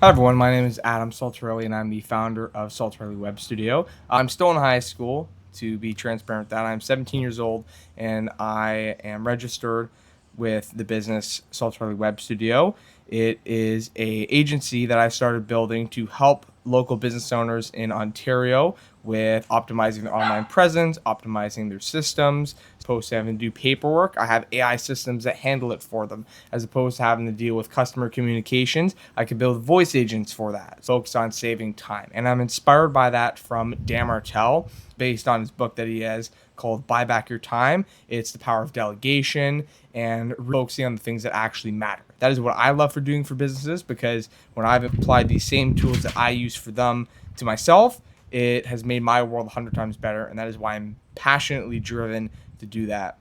Hi everyone, my name is Adam Saltarelli and I'm the founder of Saltarelli Web Studio. I'm still in high school, to be transparent with that. I'm 17 years old and I am registered with the business Saltarelli Web Studio. It is a agency that I started building to help local business owners in Ontario with optimizing their online presence, optimizing their systems. As opposed to having to do paperwork, I have AI systems that handle it for them. As opposed to having to deal with customer communications, I can build voice agents for that, focused on saving time. And I'm inspired by that from Dan Martell, based on his book that he has called Buy Back Your Time. It's the power of delegation and focusing on the things that actually matter. That is what I love for doing for businesses, because when I've applied these same tools that I use for them to myself, it has made my world 100 times better. And that is why I'm passionately driven to do that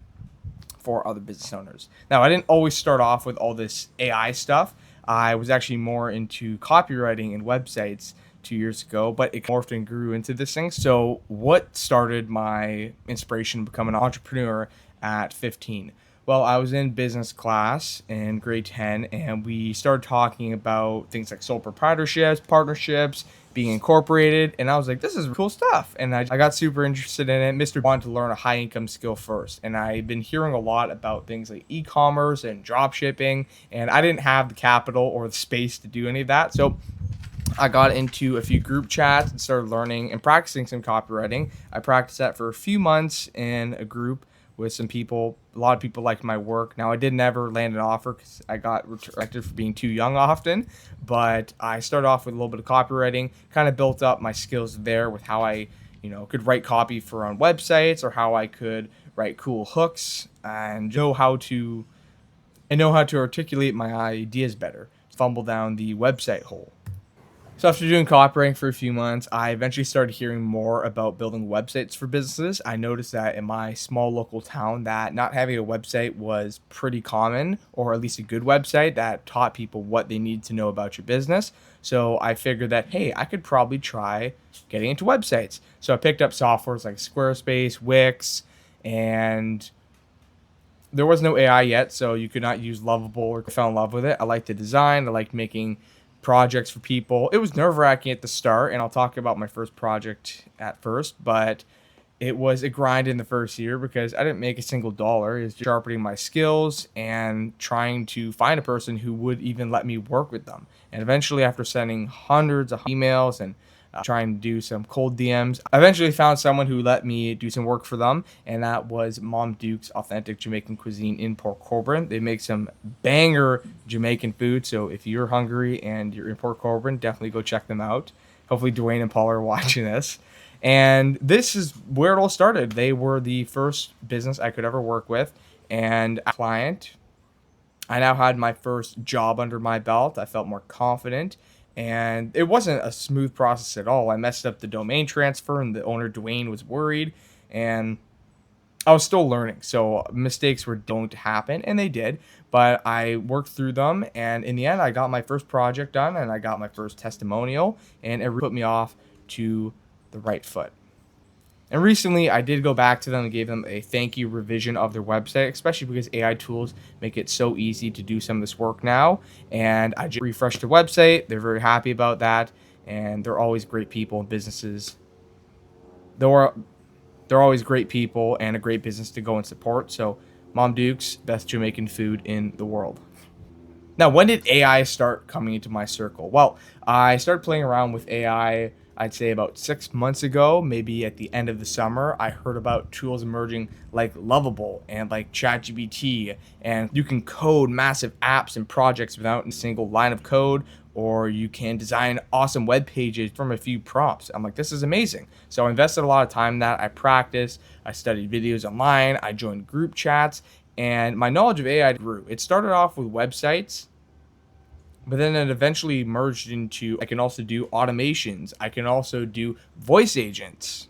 for other business owners. Now, I didn't always start off with all this AI stuff. I was actually more into copywriting and websites 2 years ago, but it morphed and grew into this thing. So, what started my inspiration to become an entrepreneur at 15? Well, I was in business class in grade 10, and we started talking about things like sole proprietorships, partnerships, being incorporated. And I was like, this is cool stuff. And I got super interested in it. Mr. wanted to learn a high income skill first. And I've been hearing a lot about things like e-commerce and drop shipping. And I didn't have the capital or the space to do any of that. So I got into a few group chats and started learning and practicing some copywriting. I practiced that for a few months in a group with some people. A lot of people liked my work. Now, I did never land an offer because I got rejected for being too young often, but I started off with a little bit of copywriting, kind of built up my skills there with how I, could write copy for on websites, or how I could write cool hooks and know how to articulate my ideas better, fumble down the website hole. So after doing copywriting for a few months, I eventually started hearing more about building websites for businesses. I noticed that in my small local town that not having a website was pretty common, or at least a good website that taught people what they need to know about your business. So I figured that, hey, I could probably try getting into websites. So I picked up softwares like Squarespace, Wix, and there was no AI yet, so you could not use Lovable, or fell in love with it. I liked the design. I liked making projects for people. It was nerve-wracking at the start, and I'll talk about my first project at first, but it was a grind in the first year because I didn't make a single dollar. It was just sharpening my skills and trying to find a person who would even let me work with them. And eventually, after sending hundreds of emails and trying to do some cold DMs, I eventually found someone who let me do some work for them, and that was Mom Duke's Authentic Jamaican Cuisine in Port Colborne. They make some banger Jamaican food, so if you're hungry and you're in Port Colborne, definitely go check them out. Hopefully Dwayne and Paul are watching this. And this is where it all started. They were the first business I could ever work with, and a client. I now had my first job under my belt. I felt more confident, and it wasn't a smooth process at all. I messed up the domain transfer, and the owner, Dwayne, was worried, and I was still learning. So mistakes were going to happen, and they did, but I worked through them. And in the end, I got my first project done, and I got my first testimonial, and it really put me off to the right foot. And recently, I did go back to them and gave them a thank you revision of their website, especially because AI tools make it so easy to do some of this work now. And I just refreshed their website. They're very happy about that. And they're always great people and businesses. They're, they're always great people and a great business to go and support. So, Mom Duke's, best Jamaican food in the world. Now, when did AI start coming into my circle? Well, I started playing around with AI, I'd say about 6 months ago, maybe at the end of the summer. I heard about tools emerging like Lovable and like ChatGPT, and you can code massive apps and projects without a single line of code, or you can design awesome web pages from a few prompts. I'm like, this is amazing. So I invested a lot of time in that. I practiced, I studied videos online, I joined group chats, and my knowledge of AI grew. It started off with websites, but then it eventually merged into I can also do automations. I can also do voice agents.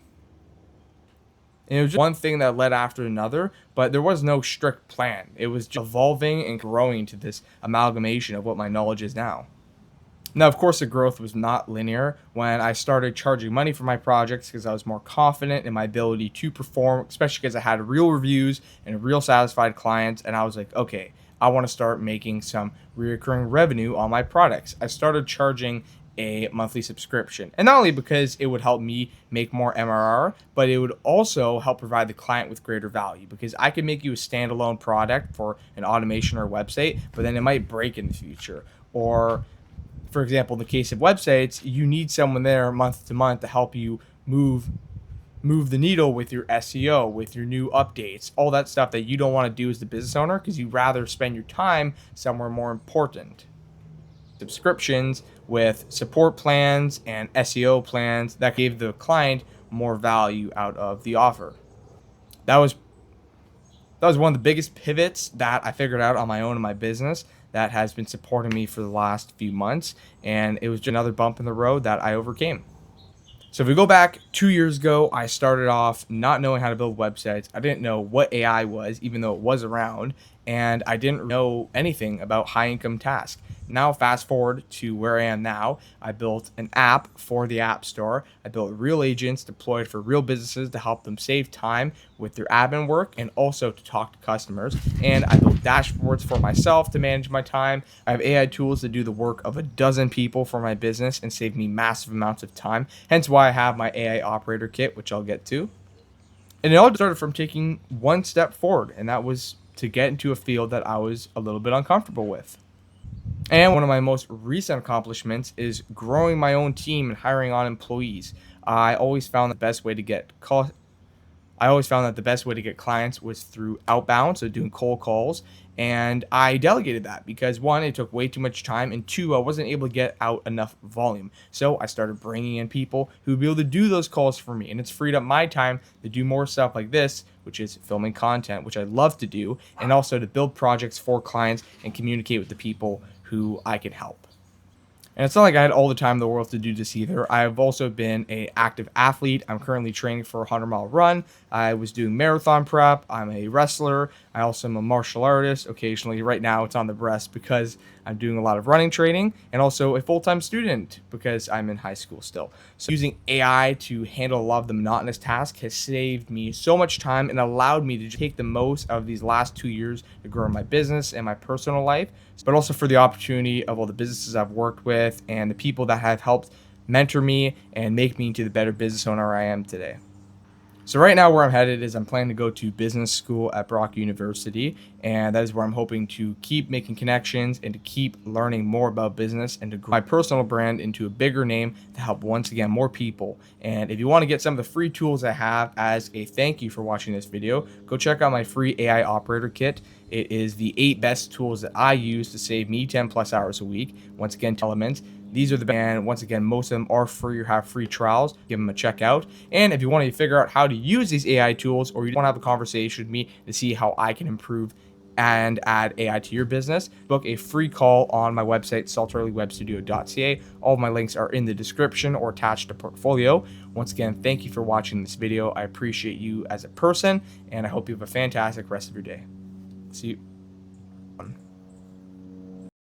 And it was just one thing that led after another, but there was no strict plan. It was just evolving and growing to this amalgamation of what my knowledge is now. Now, of course, the growth was not linear. When I started charging money for my projects because I was more confident in my ability to perform, especially because I had real reviews and real satisfied clients, and I was like, okay, I want to start making some recurring revenue on my products. I started charging a monthly subscription. And not only because it would help me make more MRR, but it would also help provide the client with greater value, because I could make you a standalone product for an automation or website, but then it might break in the future. Or for example, in the case of websites, you need someone there month to month to help you move the needle with your SEO, with your new updates, all that stuff that you don't want to do as the business owner, because you'd rather spend your time somewhere more important. Subscriptions with support plans and SEO plans that gave the client more value out of the offer. That was one of the biggest pivots that I figured out on my own in my business that has been supporting me for the last few months, and it was just another bump in the road that I overcame. So if we go back 2 years ago, I started off not knowing how to build websites. I didn't know what AI was, even though it was around, and I didn't know anything about high income tasks. Now, fast forward to where I am now. I built an app for the App Store. I built real agents deployed for real businesses to help them save time with their admin work and also to talk to customers. And I built dashboards for myself to manage my time. I have AI tools that do the work of a dozen people for my business and save me massive amounts of time. Hence why I have my AI operator kit, which I'll get to. And it all started from taking one step forward, and that was to get into a field that I was a little bit uncomfortable with. And one of my most recent accomplishments is growing my own team and hiring on employees. I always found the best way to get I always found that the best way to get clients was through outbound, so doing cold calls. And I delegated that because one, it took way too much time, and two, I wasn't able to get out enough volume. So I started bringing in people who would be able to do those calls for me, and it's freed up my time to do more stuff like this, which is filming content, which I love to do, and also to build projects for clients and communicate with the people who I can help. And it's not like I had all the time in the world to do this either. I've also been an active athlete. I'm currently training for a 100-mile run. I was doing marathon prep. I'm a wrestler. I also am a martial artist. Occasionally, right now, it's on the breast because I'm doing a lot of running training, and also a full-time student because I'm in high school still. So using AI to handle a lot of the monotonous tasks has saved me so much time and allowed me to take the most out of these last 2 years to grow my business and my personal life, but also for the opportunity of all the businesses I've worked with and the people that have helped mentor me and make me into the better business owner I am today. So right now where I'm headed is I'm planning to go to business school at Brock University, and that is where I'm hoping to keep making connections and to keep learning more about business and to grow my personal brand into a bigger name to help once again more people. And if you want to get some of the free tools I have as a thank you for watching this video, go check out my free AI operator kit. It is the 8 best tools that I use to save me 10 plus hours a week. Once again, elements. These are the best, and once again, most of them are free or have free trials. Give them a check out. And if you want to figure out how to use these AI tools, or you want to have a conversation with me to see how I can improve and add AI to your business, book a free call on my website, saltarellywebstudio.ca. All of my links are in the description or attached to portfolio. Once again, thank you for watching this video. I appreciate you as a person, and I hope you have a fantastic rest of your day. See you.